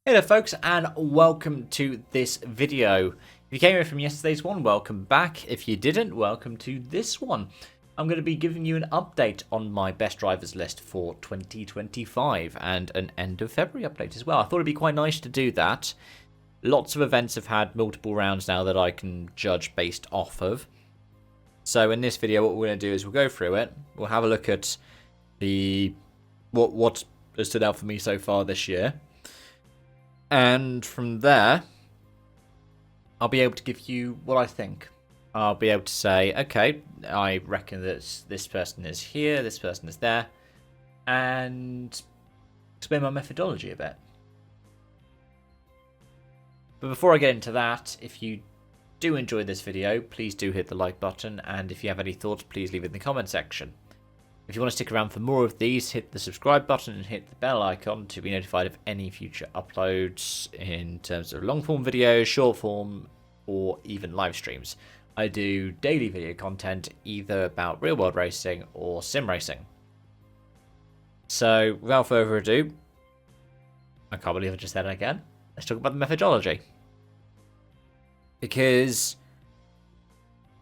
Hello folks and welcome to this video. If you came here from yesterday's one, welcome back. If you didn't, welcome to this one. I'm going to be giving you an update on my best drivers list for 2025 and an end of February update as well. I thought it'd be quite nice to do that. Lots of events have had multiple rounds now that I can judge based off of. So in this video what we're going to do is we'll go through it. We'll have a look at what has stood out for me so far this year. And from there, I'll be able to give you what I think. I'll be able to say, okay, I reckon that this person is here, this person is there, and explain my methodology a bit. But before I get into that, if you do enjoy this video, please do hit the like button, and if you have any thoughts, please leave it in the comment section. If you want to stick around for more of these, hit the subscribe button and hit the bell icon to be notified of any future uploads in terms of long form videos, short form, or even live streams. I do daily video content either about real world racing or sim racing. So without further ado, I can't believe I just said that again. Let's talk about the methodology. Because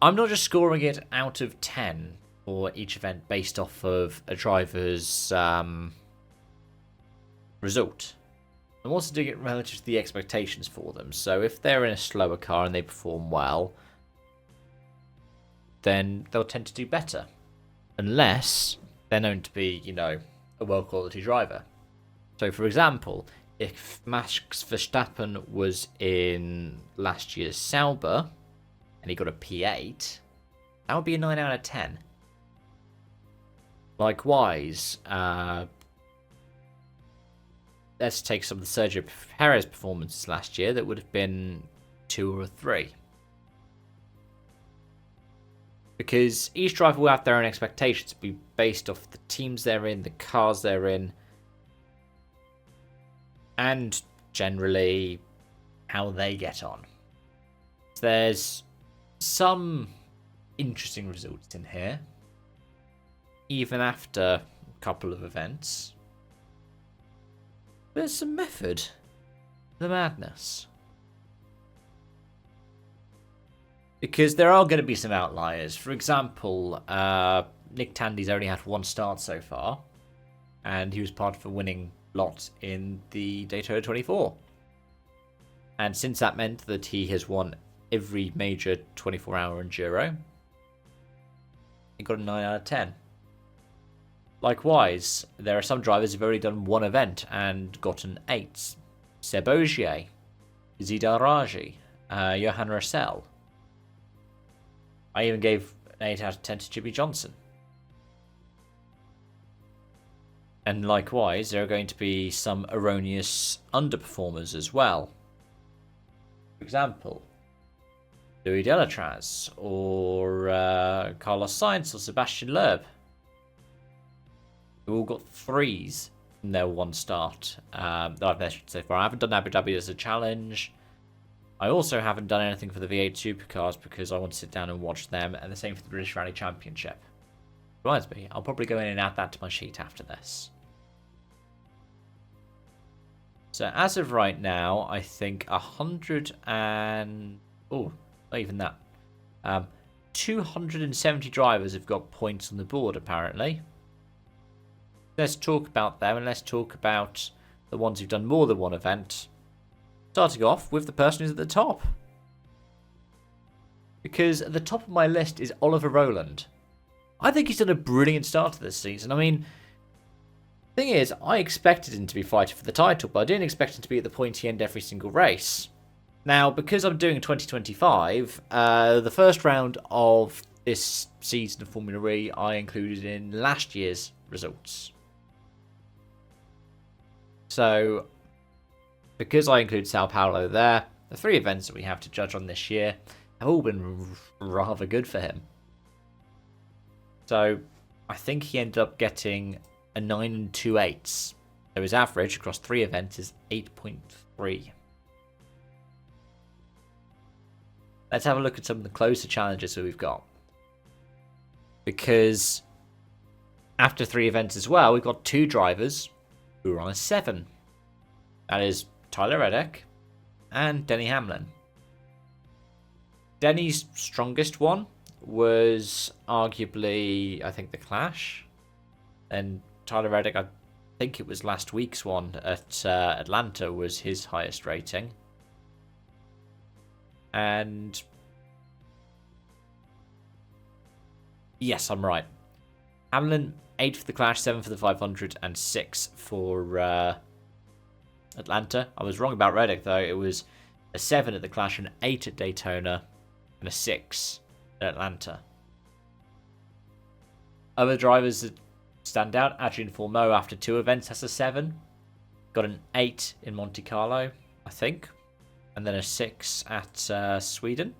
I'm not just scoring it out of 10 for each event based off of a driver's result. I'm also doing it relative to the expectations for them. So if they're in a slower car and they perform well, then they'll tend to do better. Unless they're known to be, a world quality driver. So for example, if Max Verstappen was in last year's Sauber and he got a P8, that would be a 9 out of 10. Likewise, let's take some of the Sergio Perez performances last year that would have been 2 or a 3. Because each driver will have their own expectations to be based off the teams they're in, the cars they're in, and generally how they get on. There's some interesting results in here. Even after a couple of events, there's some method to the madness. Because there are going to be some outliers. For example, Nick Tandy's only had 1 start so far, and he was part of a winning lot in the Daytona 24. And since that meant that he has won every major 24-hour enduro, he got a 9 out of 10. Likewise, there are some drivers who've already done 1 event and gotten 8. Seb Ogier, Zidar Raji, Johan Russell. I even gave an 8 out of 10 to Jimmy Johnson. And likewise, there are going to be some erroneous underperformers as well. For example, Louis Delatraz or Carlos Sainz or Sebastian Loeb. Who all got 3s from their 1 start that I've measured so far. I haven't done Abu Dhabi as a challenge. I also haven't done anything for the V8 Supercars because I want to sit down and watch them, and the same for the British Rally Championship. Reminds me, I'll probably go in and add that to my sheet after this. So as of right now, I think 270 drivers have got points on the board apparently. Let's talk about them, and let's talk about the ones who've done more than 1 event. Starting off with the person who's at the top. Because at the top of my list is Oliver Rowland. I think he's done a brilliant start to this season. I mean, the thing is, I expected him to be fighting for the title, but I didn't expect him to be at the pointy end every single race. Now, because I'm doing 2025, the first round of this season of Formula E I included in last year's results. So, because I include Sao Paulo there, the 3 events that we have to judge on this year have all been rather good for him. So, I think he ended up getting a 9 and 2/8. So his average across 3 events is 8.3. Let's have a look at some of the closer challenges that we've got. Because after 3 events as well, we've got 2 drivers who are on a 7. That is Tyler Reddick and Denny Hamlin. Denny's strongest one was arguably, I think, the Clash. And Tyler Reddick, I think it was last week's one at Atlanta, was his highest rating. And yes, I'm right. Hamlin, 8 for the Clash, 7 for the 500, and 6 for Atlanta. I was wrong about Reddick, though. It was a 7 at the Clash, an 8 at Daytona, and a 6 at Atlanta. Other drivers that stand out, Adrian Formeau, after 2 events, has a 7. Got an 8 in Monte Carlo, I think. And then a 6 at Sweden.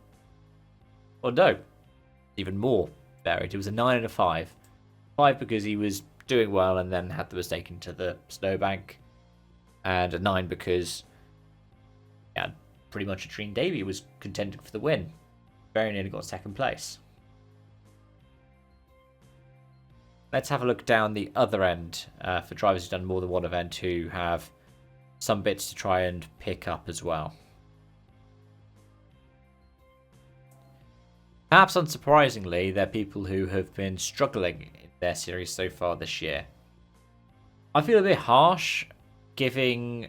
Or no, even more varied. It was a 9 and a 5. 5 because he was doing well and then had the mistake into the snowbank. And a 9 because, yeah, pretty much a Trine Davey was contending for the win. Very nearly got 2nd place. Let's have a look down the other end for drivers who've done more than one event who have some bits to try and pick up as well. Perhaps unsurprisingly, they're people who have been struggling in their series so far this year. I feel a bit harsh giving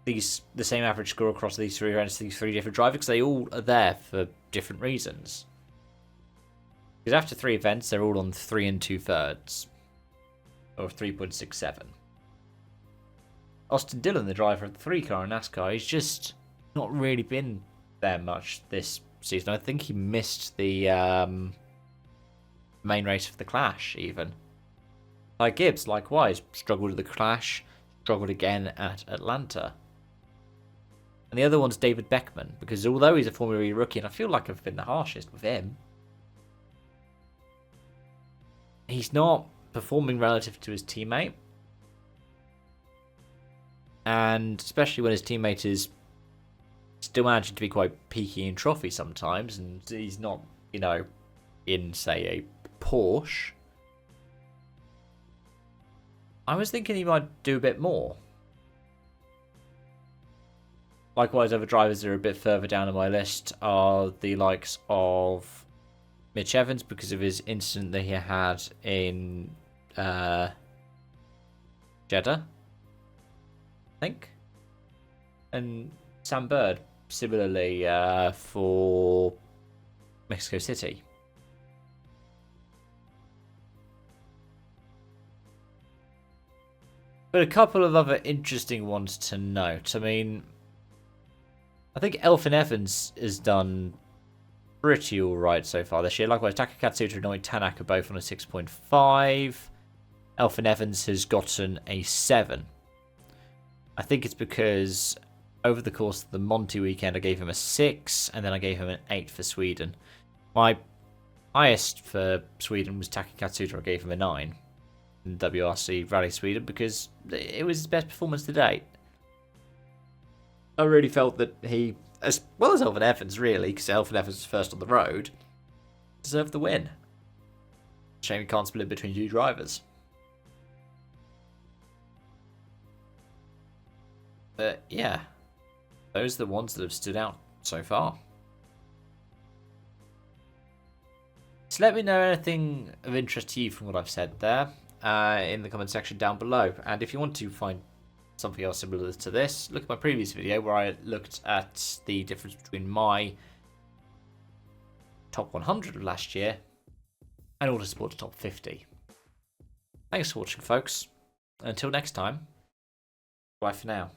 the same average score across these 3 events to these 3 different drivers because they all are there for different reasons. Because after 3 events, they're all on 3 2/3, or 3.67. Austin Dillon, the driver of the 3 car in NASCAR, he's just not really been there much this season. I think he missed the main race of the Clash, even. Ty Gibbs, likewise, struggled at the Clash, struggled again at Atlanta. And the other one's David Beckman, because although he's a Formula E rookie, and I feel like I've been the harshest with him, he's not performing relative to his teammate. And especially when his teammate is still managing to be quite peaky in trophy sometimes, and he's not, in, say, a Porsche. I was thinking he might do a bit more. Likewise, other drivers that are a bit further down on my list are the likes of Mitch Evans, because of his incident that he had in Jeddah, I think. And Sam Bird, similarly, for Mexico City. But a couple of other interesting ones to note. I mean, I think Elfyn Evans has done pretty alright so far this year. Likewise, Taka Katsuta and Noi Tanak are both on a 6.5. Elfyn Evans has gotten a 7. I think it's because over the course of the Monty weekend, I gave him a 6, and then I gave him an 8 for Sweden. My highest for Sweden was Taka Katsuta. I gave him a 9 in WRC Rally Sweden because it was his best performance to date. I really felt that he, as well as Elfyn Evans, really, because Elfyn Evans was first on the road, deserved the win. Shame he can't split between 2 drivers. But yeah, those are the ones that have stood out so far. So let me know anything of interest to you from what I've said there in the comment section down below. And if you want to find something else similar to this, look at my previous video where I looked at the difference between my top 100 of last year and Autosport's top 50. Thanks for watching, folks. Until next time, bye for now.